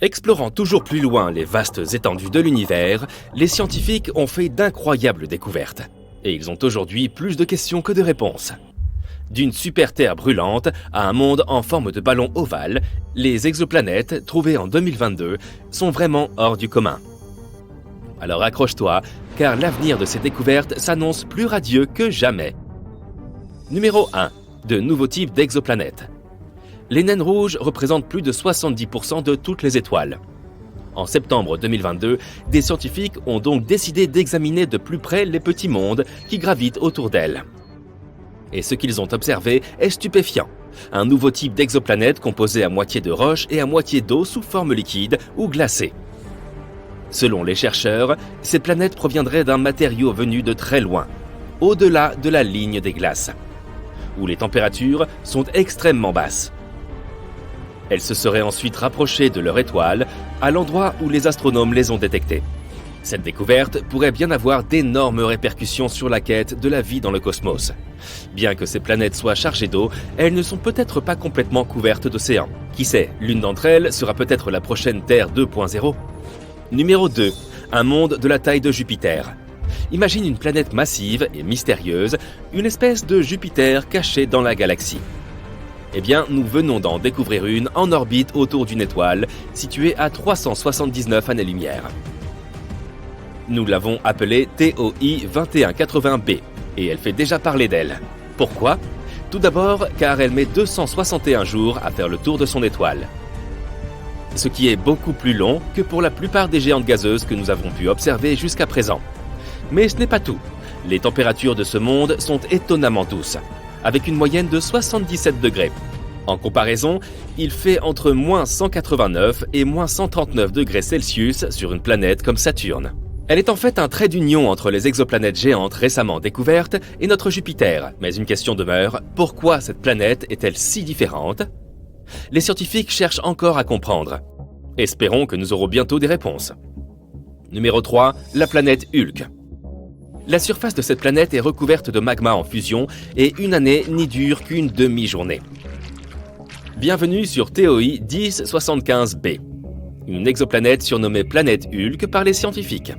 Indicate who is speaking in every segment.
Speaker 1: Explorant toujours plus loin les vastes étendues de l'univers, les scientifiques ont fait d'incroyables découvertes. Et ils ont aujourd'hui plus de questions que de réponses. D'une super-Terre brûlante à un monde en forme de ballon ovale, les exoplanètes, trouvées en 2022, sont vraiment hors du commun. Alors accroche-toi, car l'avenir de ces découvertes s'annonce plus radieux que jamais. Numéro 1. De nouveaux types d'exoplanètes. Les naines rouges représentent plus de 70% de toutes les étoiles. En septembre 2022, des scientifiques ont donc décidé d'examiner de plus près les petits mondes qui gravitent autour d'elles. Et ce qu'ils ont observé est stupéfiant. Un nouveau type d'exoplanète composé à moitié de roche et à moitié d'eau sous forme liquide ou glacée. Selon les chercheurs, ces planètes proviendraient d'un matériau venu de très loin, au-delà de la ligne des glaces, où les températures sont extrêmement basses. Elles se seraient ensuite rapprochées de leur étoile, à l'endroit où les astronomes les ont détectées. Cette découverte pourrait bien avoir d'énormes répercussions sur la quête de la vie dans le cosmos. Bien que ces planètes soient chargées d'eau, elles ne sont peut-être pas complètement couvertes d'océans. Qui sait, l'une d'entre elles sera peut-être la prochaine Terre 2.0. Numéro 2. Un monde de la taille de Jupiter. Imagine une planète massive et mystérieuse, une espèce de Jupiter caché dans la galaxie. Eh bien, nous venons d'en découvrir une en orbite autour d'une étoile, située à 379 années-lumière. Nous l'avons appelée TOI 2180b, et elle fait déjà parler d'elle. Pourquoi ? Tout d'abord, car elle met 261 jours à faire le tour de son étoile. Ce qui est beaucoup plus long que pour la plupart des géantes gazeuses que nous avons pu observer jusqu'à présent. Mais ce n'est pas tout. Les températures de ce monde sont étonnamment douces, avec une moyenne de 77 degrés. En comparaison, il fait entre moins 189 et moins 139 degrés Celsius sur une planète comme Saturne. Elle est en fait un trait d'union entre les exoplanètes géantes récemment découvertes et notre Jupiter. Mais une question demeure, pourquoi cette planète est-elle si différente ? Les scientifiques cherchent encore à comprendre. Espérons que nous aurons bientôt des réponses. Numéro 3, la planète Hulk. La surface de cette planète est recouverte de magma en fusion et une année n'y dure qu'une demi-journée. Bienvenue sur TOI 1075b, une exoplanète surnommée planète Hulk par les scientifiques.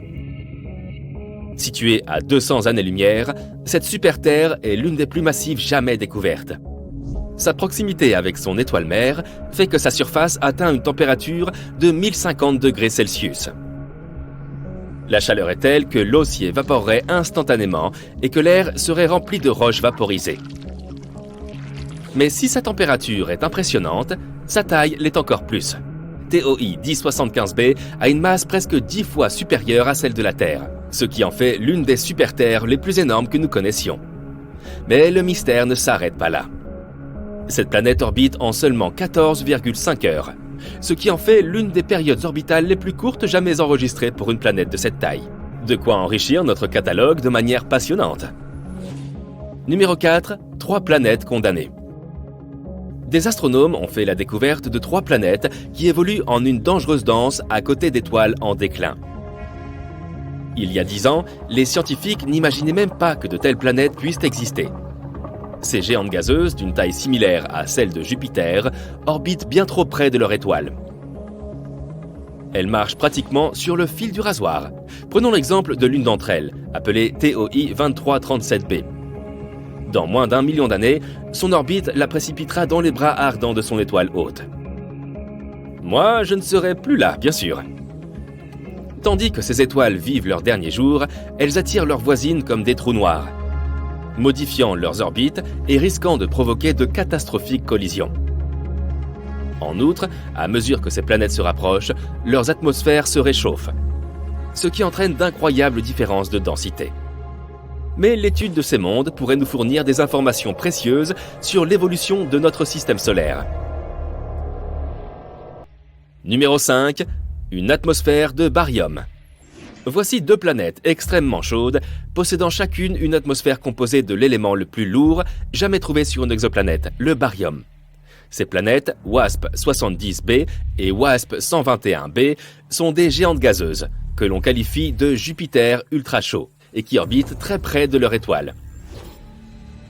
Speaker 1: Située à 200 années-lumière, cette super-Terre est l'une des plus massives jamais découvertes. Sa proximité avec son étoile mère fait que sa surface atteint une température de 1050 degrés Celsius. La chaleur est telle que l'eau s'y évaporerait instantanément et que l'air serait rempli de roches vaporisées. Mais si sa température est impressionnante, sa taille l'est encore plus. TOI 1075b a une masse presque 10 fois supérieure à celle de la Terre, ce qui en fait l'une des super-Terres les plus énormes que nous connaissions. Mais le mystère ne s'arrête pas là. Cette planète orbite en seulement 14,5 heures, ce qui en fait l'une des périodes orbitales les plus courtes jamais enregistrées pour une planète de cette taille. De quoi enrichir notre catalogue de manière passionnante. Numéro 4, 3 planètes condamnées. Des astronomes ont fait la découverte de 3 planètes qui évoluent en une dangereuse danse à côté d'étoiles en déclin. Il y a 10 ans, les scientifiques n'imaginaient même pas que de telles planètes puissent exister. Ces géantes gazeuses, d'une taille similaire à celle de Jupiter, orbitent bien trop près de leur étoile. Elles marchent pratiquement sur le fil du rasoir. Prenons l'exemple de l'une d'entre elles, appelée TOI 2337b. Dans moins d'1 million d'années, son orbite la précipitera dans les bras ardents de son étoile hôte. Moi, je ne serai plus là, bien sûr. Tandis que ces étoiles vivent leurs derniers jours, elles attirent leurs voisines comme des trous noirs, modifiant leurs orbites et risquant de provoquer de catastrophiques collisions. En outre, à mesure que ces planètes se rapprochent, leurs atmosphères se réchauffent, ce qui entraîne d'incroyables différences de densité. Mais l'étude de ces mondes pourrait nous fournir des informations précieuses sur l'évolution de notre système solaire. Numéro 5. Une atmosphère de barium. Voici 2 planètes extrêmement chaudes, possédant chacune une atmosphère composée de l'élément le plus lourd jamais trouvé sur une exoplanète, le barium. Ces planètes, WASP-70b et WASP-121b, sont des géantes gazeuses, que l'on qualifie de Jupiter ultra chaud, et qui orbitent très près de leur étoile.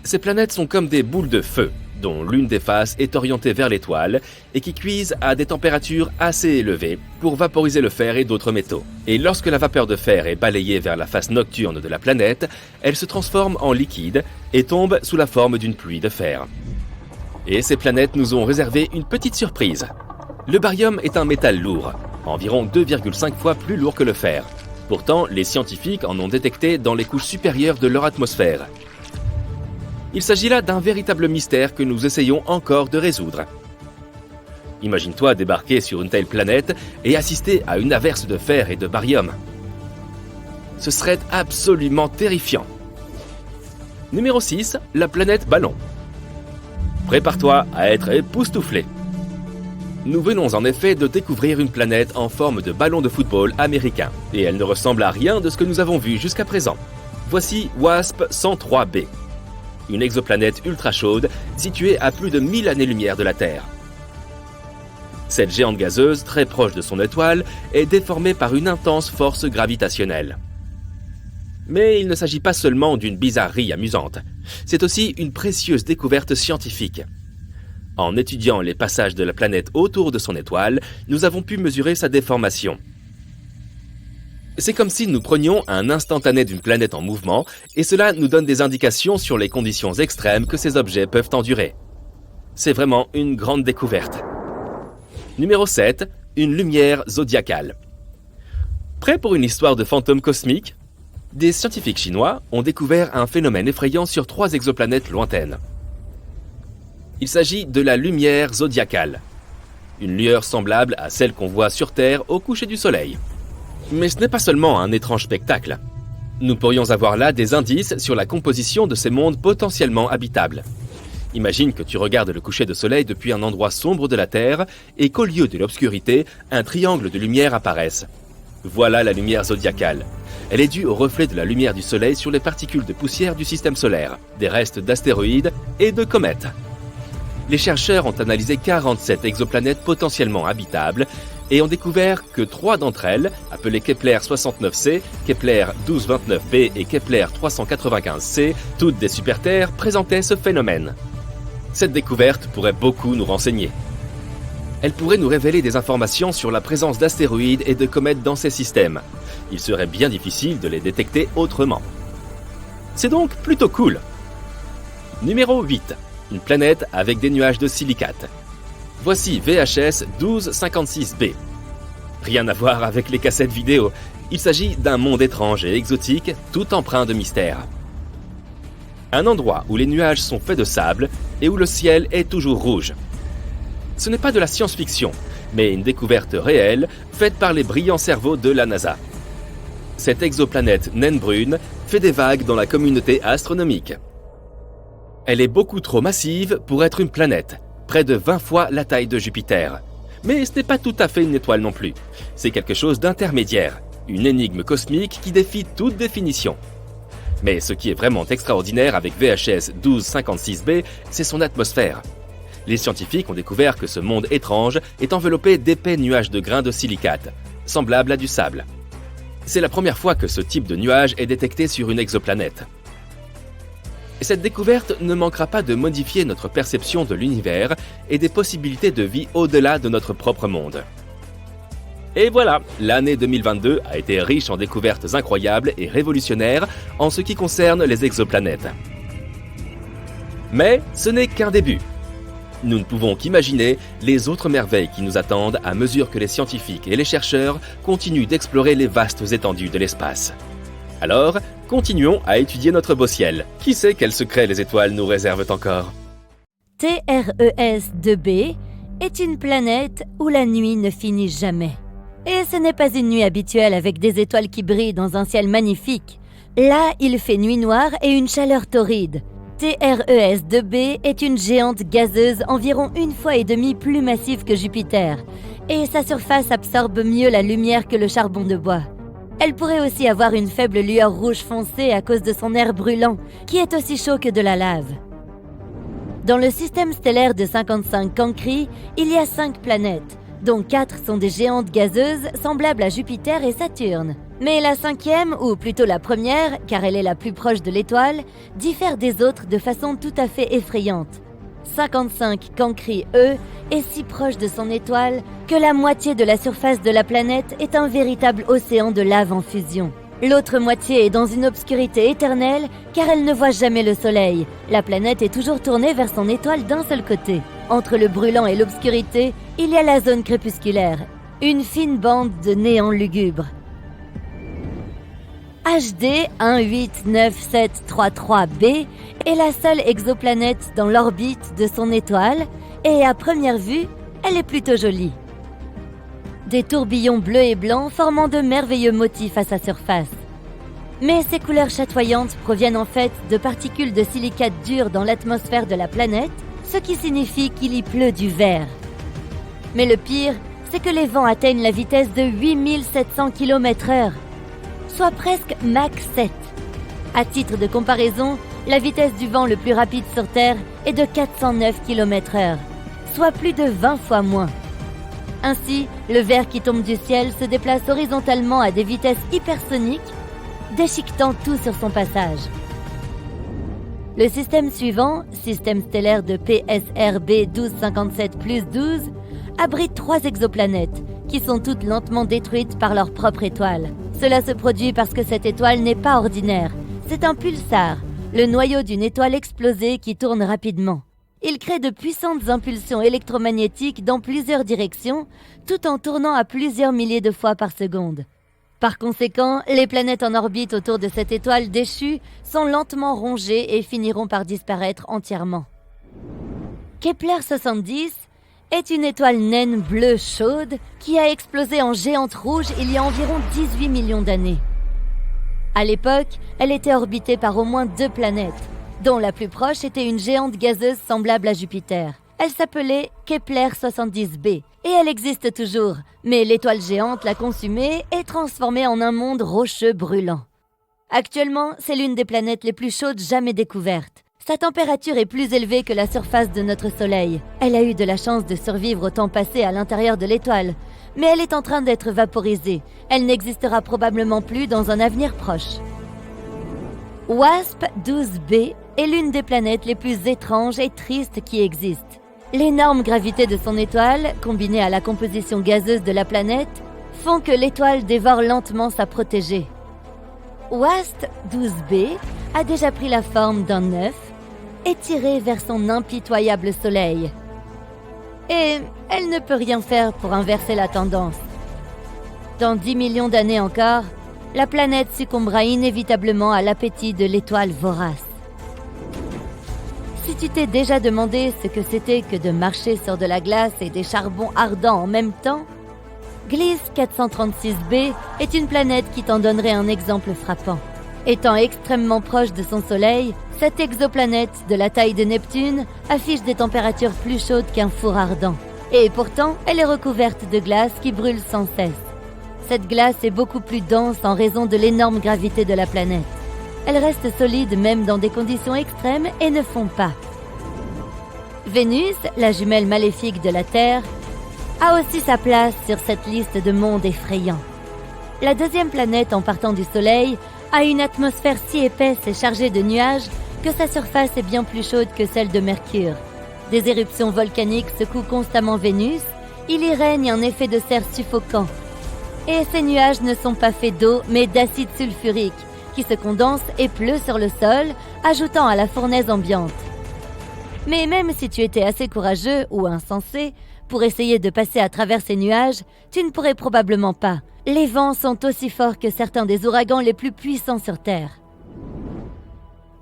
Speaker 1: Ces planètes sont comme des boules de feu, dont l'une des faces est orientée vers l'étoile et qui cuisent à des températures assez élevées pour vaporiser le fer et d'autres métaux. Et lorsque la vapeur de fer est balayée vers la face nocturne de la planète, elle se transforme en liquide et tombe sous la forme d'une pluie de fer. Et ces planètes nous ont réservé une petite surprise. Le barium est un métal lourd, environ 2,5 fois plus lourd que le fer. Pourtant, les scientifiques en ont détecté dans les couches supérieures de leur atmosphère. Il s'agit là d'un véritable mystère que nous essayons encore de résoudre. Imagine-toi débarquer sur une telle planète et assister à une averse de fer et de barium. Ce serait absolument terrifiant. Numéro 6, la planète Ballon. Prépare-toi à être époustouflé. Nous venons en effet de découvrir une planète en forme de ballon de football américain, et elle ne ressemble à rien de ce que nous avons vu jusqu'à présent. Voici WASP-103b, une exoplanète ultra chaude située à plus de 1000 années-lumière de la Terre. Cette géante gazeuse, très proche de son étoile, est déformée par une intense force gravitationnelle. Mais il ne s'agit pas seulement d'une bizarrerie amusante, c'est aussi une précieuse découverte scientifique. En étudiant les passages de la planète autour de son étoile, nous avons pu mesurer sa déformation. C'est comme si nous prenions un instantané d'une planète en mouvement, et cela nous donne des indications sur les conditions extrêmes que ces objets peuvent endurer. C'est vraiment une grande découverte. Numéro 7, une lumière zodiacale. Prêt pour une histoire de fantômes cosmiques ? Des scientifiques chinois ont découvert un phénomène effrayant sur 3 exoplanètes lointaines. Il s'agit de la lumière zodiacale, une lueur semblable à celle qu'on voit sur Terre au coucher du soleil. Mais ce n'est pas seulement un étrange spectacle. Nous pourrions avoir là des indices sur la composition de ces mondes potentiellement habitables. Imagine que tu regardes le coucher de soleil depuis un endroit sombre de la Terre et qu'au lieu de l'obscurité, un triangle de lumière apparaisse. Voilà la lumière zodiacale. Elle est due au reflet de la lumière du soleil sur les particules de poussière du système solaire, des restes d'astéroïdes et de comètes. Les chercheurs ont analysé 47 exoplanètes potentiellement habitables et ont découvert que 3 d'entre elles, appelées Kepler 69c, Kepler 1229b et Kepler 395c, toutes des super-Terres, présentaient ce phénomène. Cette découverte pourrait beaucoup nous renseigner. Elle pourrait nous révéler des informations sur la présence d'astéroïdes et de comètes dans ces systèmes. Il serait bien difficile de les détecter autrement. C'est donc plutôt cool. Numéro 8. Une planète avec des nuages de silicate. Voici VHS 1256b. Rien à voir avec les cassettes vidéo. Il s'agit d'un monde étrange et exotique, tout empreint de mystère. Un endroit où les nuages sont faits de sable et où le ciel est toujours rouge. Ce n'est pas de la science-fiction, mais une découverte réelle faite par les brillants cerveaux de la NASA. Cette exoplanète naine brune fait des vagues dans la communauté astronomique. Elle est beaucoup trop massive pour être une planète, près de 20 fois la taille de Jupiter. Mais ce n'est pas tout à fait une étoile non plus. C'est quelque chose d'intermédiaire, une énigme cosmique qui défie toute définition. Mais ce qui est vraiment extraordinaire avec VHS 1256b, c'est son atmosphère. Les scientifiques ont découvert que ce monde étrange est enveloppé d'épais nuages de grains de silicate, semblables à du sable. C'est la première fois que ce type de nuage est détecté sur une exoplanète. Cette découverte ne manquera pas de modifier notre perception de l'univers et des possibilités de vie au-delà de notre propre monde. Et voilà, l'année 2022 a été riche en découvertes incroyables et révolutionnaires en ce qui concerne les exoplanètes. Mais ce n'est qu'un début. Nous ne pouvons qu'imaginer les autres merveilles qui nous attendent à mesure que les scientifiques et les chercheurs continuent d'explorer les vastes étendues de l'espace. Alors, continuons à étudier notre beau ciel. Qui sait quels secrets les étoiles nous réservent encore ?
Speaker 2: TRES-2b est une planète où la nuit ne finit jamais. Et ce n'est pas une nuit habituelle avec des étoiles qui brillent dans un ciel magnifique. Là, il fait nuit noire et une chaleur torride. TRES-2b est une géante gazeuse environ 1,5 fois plus massive que Jupiter, et sa surface absorbe mieux la lumière que le charbon de bois. Elle pourrait aussi avoir une faible lueur rouge foncé à cause de son air brûlant, qui est aussi chaud que de la lave. Dans le système stellaire de 55 Cancri, il y a 5 planètes, dont 4 sont des géantes gazeuses semblables à Jupiter et Saturne. Mais la 5e, ou plutôt la première, car elle est la plus proche de l'étoile, diffère des autres de façon tout à fait effrayante. 55 Cancri E, est si proche de son étoile que la moitié de la surface de la planète est un véritable océan de lave en fusion. L'autre moitié est dans une obscurité éternelle car elle ne voit jamais le soleil. La planète est toujours tournée vers son étoile d'un seul côté. Entre le brûlant et l'obscurité, il y a la zone crépusculaire, une fine bande de néant lugubre. HD 189733b est la seule exoplanète dans l'orbite de son étoile et à première vue, elle est plutôt jolie. Des tourbillons bleus et blancs formant de merveilleux motifs à sa surface. Mais ces couleurs chatoyantes proviennent en fait de particules de silicate dur dans l'atmosphère de la planète, ce qui signifie qu'il y pleut du verre. Mais le pire, c'est que les vents atteignent la vitesse de 8700 km/h, soit presque Mach 7. À titre de comparaison, la vitesse du vent le plus rapide sur Terre est de 409 km/h, soit plus de 20 fois moins. Ainsi, le verre qui tombe du ciel se déplace horizontalement à des vitesses hypersoniques, déchiquetant tout sur son passage. Le système suivant, système stellaire de PSRB 1257+12, abrite 3 exoplanètes, qui sont toutes lentement détruites par leur propre étoile. Cela se produit parce que cette étoile n'est pas ordinaire. C'est un pulsar, le noyau d'une étoile explosée qui tourne rapidement. Il crée de puissantes impulsions électromagnétiques dans plusieurs directions, tout en tournant à plusieurs milliers de fois par seconde. Par conséquent, les planètes en orbite autour de cette étoile déchue sont lentement rongées et finiront par disparaître entièrement. Kepler 70 est une étoile naine bleue chaude qui a explosé en géante rouge il y a environ 18 millions d'années. À l'époque, elle était orbitée par au moins 2 planètes, dont la plus proche était une géante gazeuse semblable à Jupiter. Elle s'appelait Kepler 70b et elle existe toujours, mais l'étoile géante l'a consumée et transformée en un monde rocheux brûlant. Actuellement, c'est l'une des planètes les plus chaudes jamais découvertes. Sa température est plus élevée que la surface de notre Soleil. Elle a eu de la chance de survivre au temps passé à l'intérieur de l'étoile, mais elle est en train d'être vaporisée. Elle n'existera probablement plus dans un avenir proche. WASP-12b est l'une des planètes les plus étranges et tristes qui existent. L'énorme gravité de son étoile, combinée à la composition gazeuse de la planète, font que l'étoile dévore lentement sa protégée. WASP-12b a déjà pris la forme d'un œuf, étiré vers son impitoyable soleil. Et elle ne peut rien faire pour inverser la tendance. Dans 10 millions d'années encore, la planète succombera inévitablement à l'appétit de l'étoile vorace. Si tu t'es déjà demandé ce que c'était que de marcher sur de la glace et des charbons ardents en même temps, Gliese 436b est une planète qui t'en donnerait un exemple frappant. Étant extrêmement proche de son Soleil, cette exoplanète de la taille de Neptune affiche des températures plus chaudes qu'un four ardent. Et pourtant, elle est recouverte de glace qui brûle sans cesse. Cette glace est beaucoup plus dense en raison de l'énorme gravité de la planète. Elle reste solide même dans des conditions extrêmes et ne fond pas. Vénus, la jumelle maléfique de la Terre, a aussi sa place sur cette liste de mondes effrayants. La deuxième planète en partant du Soleil a une atmosphère si épaisse et chargée de nuages que sa surface est bien plus chaude que celle de Mercure. Des éruptions volcaniques secouent constamment Vénus, il y règne un effet de serre suffocant. Et ces nuages ne sont pas faits d'eau mais d'acide sulfurique, qui se condense et pleut sur le sol, ajoutant à la fournaise ambiante. Mais même si tu étais assez courageux ou insensé pour essayer de passer à travers ces nuages, tu ne pourrais probablement pas. Les vents sont aussi forts que certains des ouragans les plus puissants sur Terre.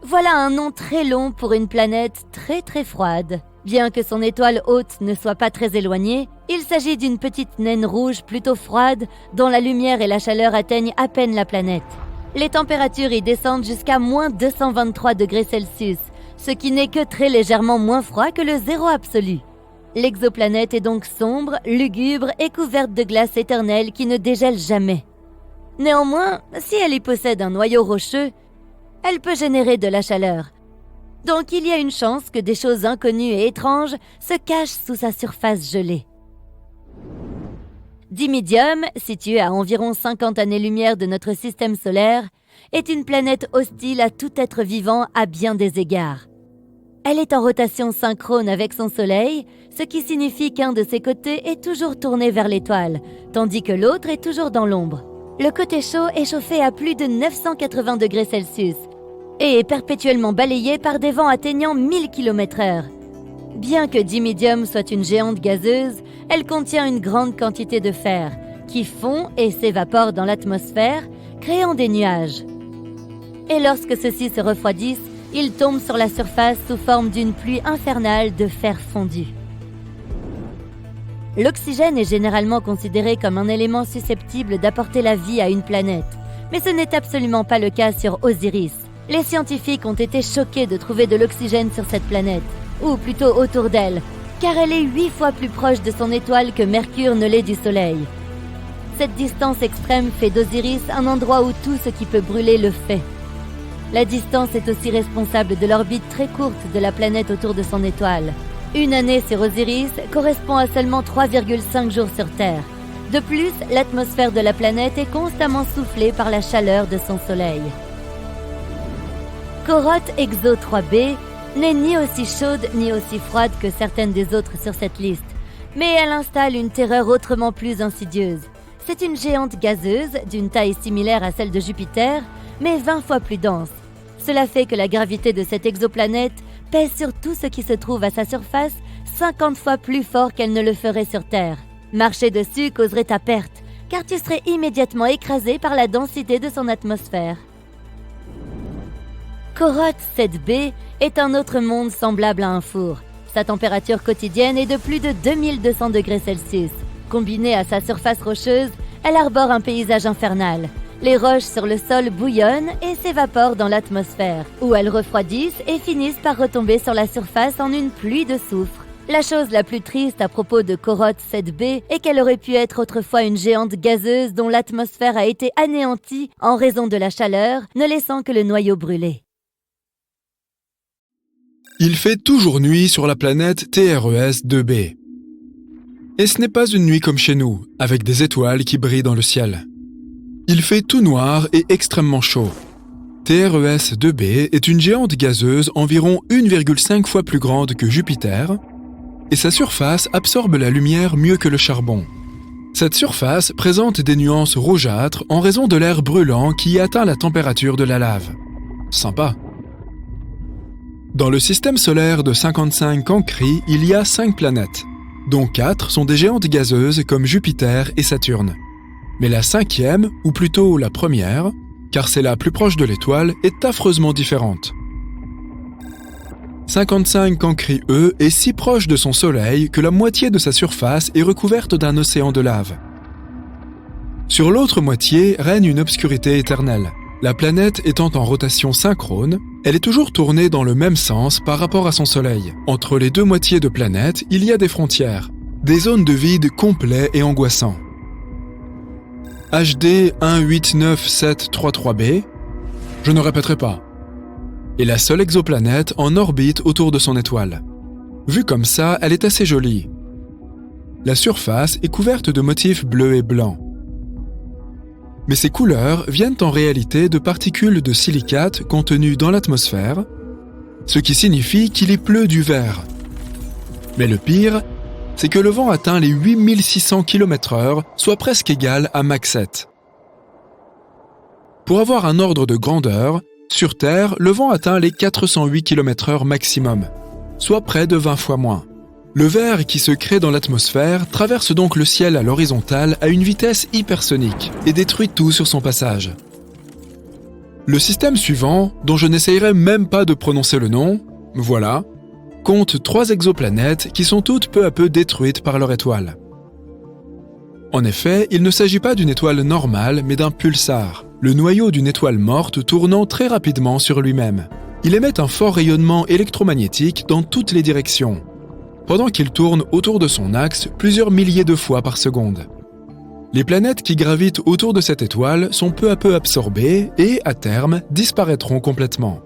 Speaker 2: Voilà un nom très long pour une planète très très froide. Bien que son étoile haute ne soit pas très éloignée, il s'agit d'une petite naine rouge plutôt froide dont la lumière et la chaleur atteignent à peine la planète. Les températures y descendent jusqu'à moins 223 degrés Celsius, ce qui n'est que très légèrement moins froid que le zéro absolu. L'exoplanète est donc sombre, lugubre et couverte de glace éternelle qui ne dégèle jamais. Néanmoins, si elle y possède un noyau rocheux, elle peut générer de la chaleur. Donc il y a une chance que des choses inconnues et étranges se cachent sous sa surface gelée. Dimidium, située à environ 50 années-lumière de notre système solaire, est une planète hostile à tout être vivant à bien des égards. Elle est en rotation synchrone avec son Soleil, ce qui signifie qu'un de ses côtés est toujours tourné vers l'étoile, tandis que l'autre est toujours dans l'ombre. Le côté chaud est chauffé à plus de 980 degrés Celsius et est perpétuellement balayé par des vents atteignant 1000 km/h. Bien que Dimidium soit une géante gazeuse, elle contient une grande quantité de fer, qui fond et s'évapore dans l'atmosphère, créant des nuages. Et lorsque ceux-ci se refroidissent, ils tombent sur la surface sous forme d'une pluie infernale de fer fondu. L'oxygène est généralement considéré comme un élément susceptible d'apporter la vie à une planète, mais ce n'est absolument pas le cas sur Osiris. Les scientifiques ont été choqués de trouver de l'oxygène sur cette planète, ou plutôt autour d'elle, car elle est 8 fois plus proche de son étoile que Mercure ne l'est du Soleil. Cette distance extrême fait d'Osiris un endroit où tout ce qui peut brûler le fait. La distance est aussi responsable de l'orbite très courte de la planète autour de son étoile. Une année sur Osiris correspond à seulement 3,5 jours sur Terre. De plus, l'atmosphère de la planète est constamment soufflée par la chaleur de son Soleil. Corotte Exo 3b n'est ni aussi chaude ni aussi froide que certaines des autres sur cette liste, mais elle installe une terreur autrement plus insidieuse. C'est une géante gazeuse d'une taille similaire à celle de Jupiter, mais 20 fois plus dense. Cela fait que la gravité de cette exoplanète pèse sur tout ce qui se trouve à sa surface 50 fois plus fort qu'elle ne le ferait sur Terre. Marcher dessus causerait ta perte, car tu serais immédiatement écrasé par la densité de son atmosphère. Corotte 7b est un autre monde semblable à un four. Sa température quotidienne est de plus de 2200 degrés Celsius. Combinée à sa surface rocheuse, elle arbore un paysage infernal. Les roches sur le sol bouillonnent et s'évaporent dans l'atmosphère, où elles refroidissent et finissent par retomber sur la surface en une pluie de soufre. La chose la plus triste à propos de Corotte 7b est qu'elle aurait pu être autrefois une géante gazeuse dont l'atmosphère a été anéantie en raison de la chaleur, ne laissant que le noyau brûlé.
Speaker 3: Il fait toujours nuit sur la planète TRES 2b. Et ce n'est pas une nuit comme chez nous, avec des étoiles qui brillent dans le ciel. Il fait tout noir et extrêmement chaud. TRES 2b est une géante gazeuse environ 1,5 fois plus grande que Jupiter, et sa surface absorbe la lumière mieux que le charbon. Cette surface présente des nuances rougeâtres en raison de l'air brûlant qui y atteint la température de la lave. Sympa. Dans le système solaire de 55 Cancri, il y a 5 planètes, dont 4 sont des géantes gazeuses comme Jupiter et Saturne. Mais la 5e, ou plutôt la première, car c'est la plus proche de l'étoile, est affreusement différente. 55 Cancri E est si proche de son Soleil que la moitié de sa surface est recouverte d'un océan de lave. Sur l'autre moitié règne une obscurité éternelle. La planète étant en rotation synchrone, elle est toujours tournée dans le même sens par rapport à son Soleil. Entre les deux moitiés de planète, il y a des frontières, des zones de vide complets et angoissants. HD 189733b, je ne répéterai pas, est la seule exoplanète en orbite autour de son étoile. Vue comme ça, elle est assez jolie. La surface est couverte de motifs bleus et blancs. Mais ces couleurs viennent en réalité de particules de silicate contenues dans l'atmosphère, ce qui signifie qu'il y pleut du vert. Mais le pire, c'est que le vent atteint les 8600 km/h, soit presque égal à Mach 7. Pour avoir un ordre de grandeur, sur Terre, le vent atteint les 408 km/h maximum, soit près de 20 fois moins. Le vert qui se crée dans l'atmosphère traverse donc le ciel à l'horizontale à une vitesse hypersonique et détruit tout sur son passage. Le système suivant, dont je n'essayerai même pas de prononcer le nom, voilà, compte 3 exoplanètes qui sont toutes peu à peu détruites par leur étoile. En effet, il ne s'agit pas d'une étoile normale, mais d'un pulsar, le noyau d'une étoile morte tournant très rapidement sur lui-même. Il émet un fort rayonnement électromagnétique dans toutes les directions, pendant qu'il tourne autour de son axe plusieurs milliers de fois par seconde. Les planètes qui gravitent autour de cette étoile sont peu à peu absorbées et, à terme, disparaîtront complètement.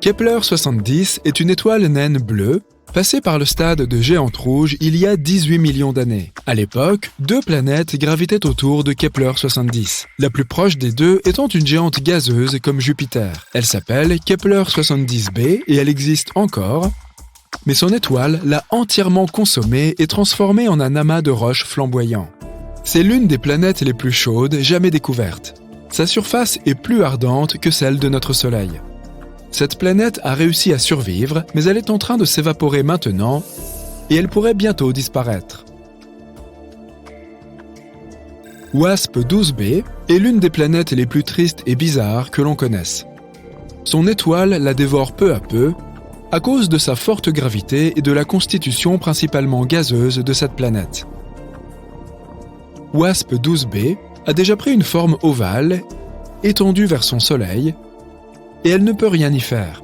Speaker 3: Kepler 70 est une étoile naine bleue, passée par le stade de géante rouge il y a 18 millions d'années. À l'époque, 2 planètes gravitaient autour de Kepler-70. La plus proche des deux étant une géante gazeuse comme Jupiter. Elle s'appelle Kepler-70b et elle existe encore, mais son étoile l'a entièrement consommée et transformée en un amas de roches flamboyants. C'est l'une des planètes les plus chaudes jamais découvertes. Sa surface est plus ardente que celle de notre Soleil. Cette planète a réussi à survivre, mais elle est en train de s'évaporer maintenant et elle pourrait bientôt disparaître. WASP-12b est l'une des planètes les plus tristes et bizarres que l'on connaisse. Son étoile la dévore peu à peu à cause de sa forte gravité et de la constitution principalement gazeuse de cette planète. WASP-12b a déjà pris une forme ovale, étendue vers son Soleil, et elle ne peut rien y faire.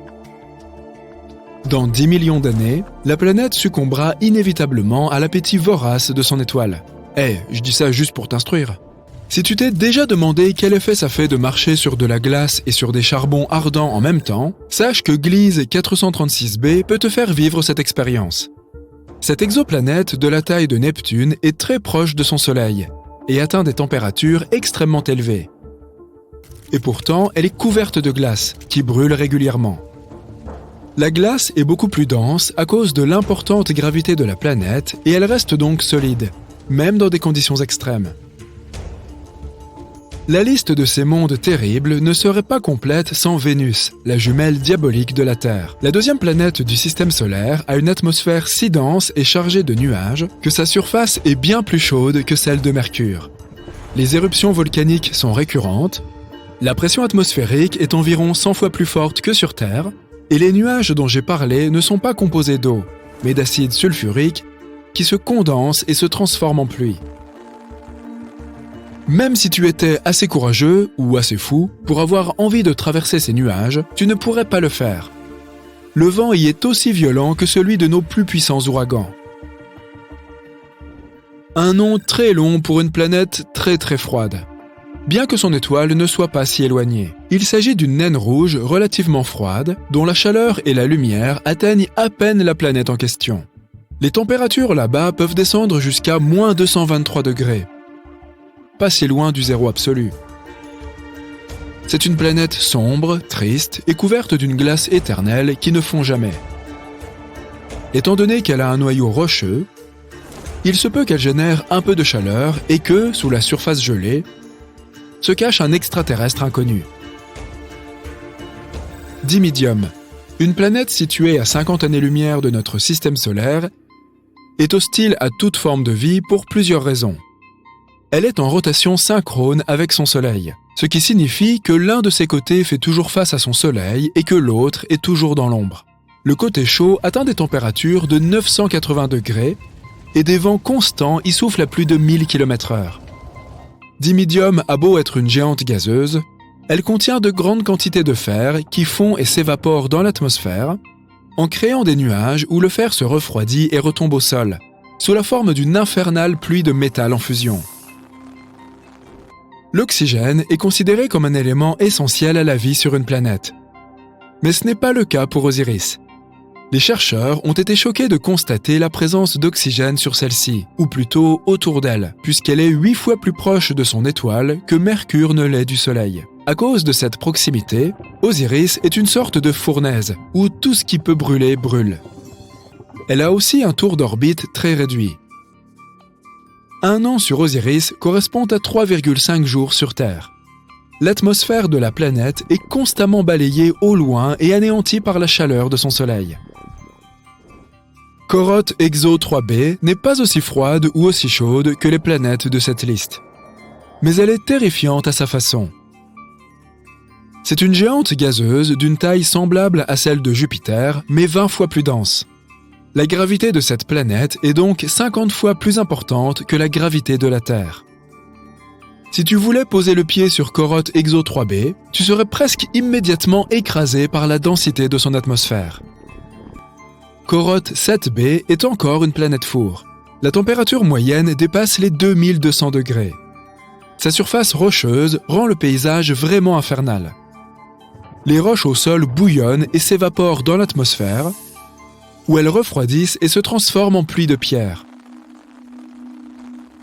Speaker 3: Dans 10 millions d'années, la planète succombera inévitablement à l'appétit vorace de son étoile. Je dis ça juste pour t'instruire. Si tu t'es déjà demandé quel effet ça fait de marcher sur de la glace et sur des charbons ardents en même temps, sache que Gliese 436b peut te faire vivre cette expérience. Cette exoplanète de la taille de Neptune est très proche de son Soleil et atteint des températures extrêmement élevées. Et pourtant, elle est couverte de glace, qui brûle régulièrement. La glace est beaucoup plus dense à cause de l'importante gravité de la planète et elle reste donc solide, même dans des conditions extrêmes. La liste de ces mondes terribles ne serait pas complète sans Vénus, la jumelle diabolique de la Terre. La deuxième planète du système solaire a une atmosphère si dense et chargée de nuages que sa surface est bien plus chaude que celle de Mercure. Les éruptions volcaniques sont récurrentes, la pression atmosphérique est environ 100 fois plus forte que sur Terre, et les nuages dont j'ai parlé ne sont pas composés d'eau, mais d'acide sulfurique qui se condense et se transforme en pluie. Même si tu étais assez courageux ou assez fou pour avoir envie de traverser ces nuages, tu ne pourrais pas le faire. Le vent y est aussi violent que celui de nos plus puissants ouragans. Un nom très long pour une planète très très froide. Bien que son étoile ne soit pas si éloignée. Il s'agit d'une naine rouge relativement froide, dont la chaleur et la lumière atteignent à peine la planète en question. Les températures là-bas peuvent descendre jusqu'à moins 223 degrés. Pas si loin du zéro absolu. C'est une planète sombre, triste et couverte d'une glace éternelle qui ne fond jamais. Étant donné qu'elle a un noyau rocheux, il se peut qu'elle génère un peu de chaleur et que, sous la surface gelée, se cache un extraterrestre inconnu. Dimidium, une planète située à 50 années-lumière de notre système solaire, est hostile à toute forme de vie pour plusieurs raisons. Elle est en rotation synchrone avec son Soleil, ce qui signifie que l'un de ses côtés fait toujours face à son Soleil et que l'autre est toujours dans l'ombre. Le côté chaud atteint des températures de 980 degrés et des vents constants y soufflent à plus de 1000 km/h. Dimidium a beau être une géante gazeuse, elle contient de grandes quantités de fer qui fond et s'évaporent dans l'atmosphère en créant des nuages où le fer se refroidit et retombe au sol, sous la forme d'une infernale pluie de métal en fusion. L'oxygène est considéré comme un élément essentiel à la vie sur une planète. Mais ce n'est pas le cas pour Osiris. Les chercheurs ont été choqués de constater la présence d'oxygène sur celle-ci, ou plutôt autour d'elle, puisqu'elle est 8 fois plus proche de son étoile que Mercure ne l'est du Soleil. À cause de cette proximité, Osiris est une sorte de fournaise, où tout ce qui peut brûler brûle. Elle a aussi un tour d'orbite très réduit. Un an sur Osiris correspond à 3,5 jours sur Terre. L'atmosphère de la planète est constamment balayée au loin et anéantie par la chaleur de son Soleil. Corotte Exo 3b n'est pas aussi froide ou aussi chaude que les planètes de cette liste. Mais elle est terrifiante à sa façon. C'est une géante gazeuse d'une taille semblable à celle de Jupiter, mais 20 fois plus dense. La gravité de cette planète est donc 50 fois plus importante que la gravité de la Terre. Si tu voulais poser le pied sur Corotte Exo 3b, tu serais presque immédiatement écrasé par la densité de son atmosphère. Corotte 7b est encore une planète four. La température moyenne dépasse les 2200 degrés. Sa surface rocheuse rend le paysage vraiment infernal. Les roches au sol bouillonnent et s'évaporent dans l'atmosphère, où elles refroidissent et se transforment en pluie de pierre.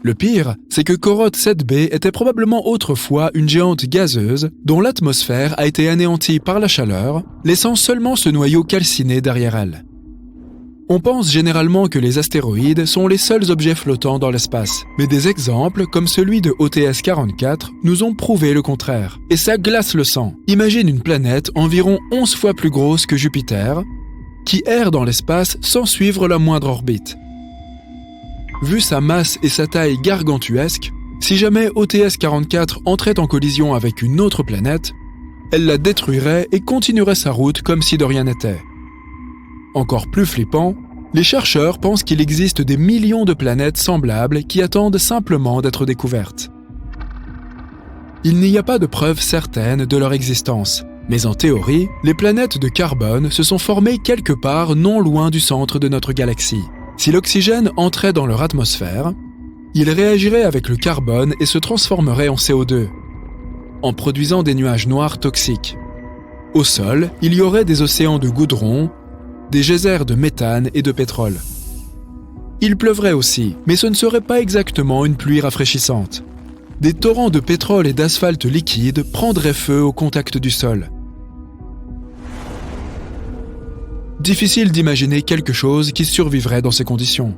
Speaker 3: Le pire, c'est que Koroth 7b était probablement autrefois une géante gazeuse dont l'atmosphère a été anéantie par la chaleur, laissant seulement ce noyau calciné derrière elle. On pense généralement que les astéroïdes sont les seuls objets flottants dans l'espace, mais des exemples comme celui de OTS 44 nous ont prouvé le contraire. Et ça glace le sang. Imagine une planète environ 11 fois plus grosse que Jupiter, qui erre dans l'espace sans suivre la moindre orbite. Vu sa masse et sa taille gargantuesque, si jamais OTS 44 entrait en collision avec une autre planète, elle la détruirait et continuerait sa route comme si de rien n'était. Encore plus flippant, les chercheurs pensent qu'il existe des millions de planètes semblables qui attendent simplement d'être découvertes. Il n'y a pas de preuves certaines de leur existence, mais en théorie, les planètes de carbone se sont formées quelque part non loin du centre de notre galaxie. Si l'oxygène entrait dans leur atmosphère, il réagirait avec le carbone et se transformerait en CO2, en produisant des nuages noirs toxiques. Au sol, il y aurait des océans de goudron, des geysers de méthane et de pétrole. Il pleuvrait aussi, mais ce ne serait pas exactement une pluie rafraîchissante. Des torrents de pétrole et d'asphalte liquide prendraient feu au contact du sol. Difficile d'imaginer quelque chose qui survivrait dans ces conditions.